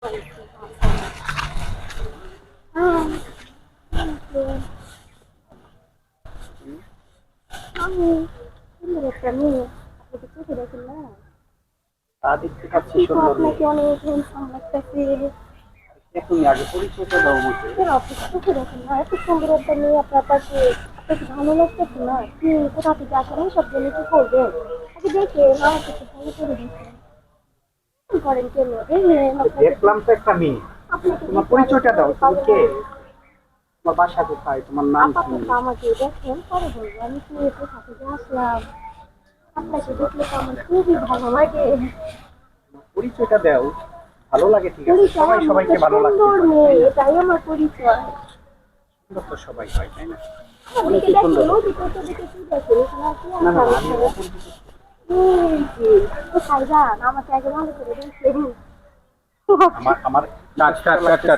আমি সুন্দর একটা মেয়ে, আপনি তো চোখে দেখেন না? তা দেখতে পাচ্ছি কিন্তু সুন্দর মেয়ে। আপনাকে অনেক হ্যান্ডসাম লাগতেছে। তুমি আগে পরিচয়টা দাও আমাকে। কেন আপনি তো চোখে দেখেন না? এত সুন্দর একটা মেয়ে আপনার পাশে, আপনাকে ভালো লাগতেছে না? কি কোথা থেকে আসেন সব জন্য কি করবেন? আগে দেখে আমাকে একটু ভালো করে দেখেন। কি করেন কেন? এই মেয়ে আপনাকে দেখলাম তো একটা মেয়ে। আপনাকে তোমার দেখে আমি পরিচয়টা দাও, পুরোপুরি তুমি পাগল কে? হয়ে গেছি। তোমার বাসা কোথায়, তোমার নাম কি? আপাতত আমাকে দেখেন, পরে বলবো আমি কি কোথা থেকে আসলাম। আপনাকে দেখলে তো আমার খুবই ভালো লাগে। পরিচয়টা দাও। ভালো লাগে ঠিক আছে, পরিচয় সবাই আমি সবাইকে একটা ভালো লাগতে সুন্দর পারে, মেয়ে, তাই না? এটাই আমার পরিচয়। সুন্দর তো সবাই হয়, তাই না? আমার দিকে অনেকেই সুন্দর দেখেন, ওই হতে দিকে পারে। ওই দিকে কি দেখেন, এখানে আর কি না আছে না, আমার আমি ছাড়া? অপরিচিত। এই যে, কোথায় যান? আমাকে আগে ভালো করে দেখেন। আমার আমার কাট কাট কাট কাট।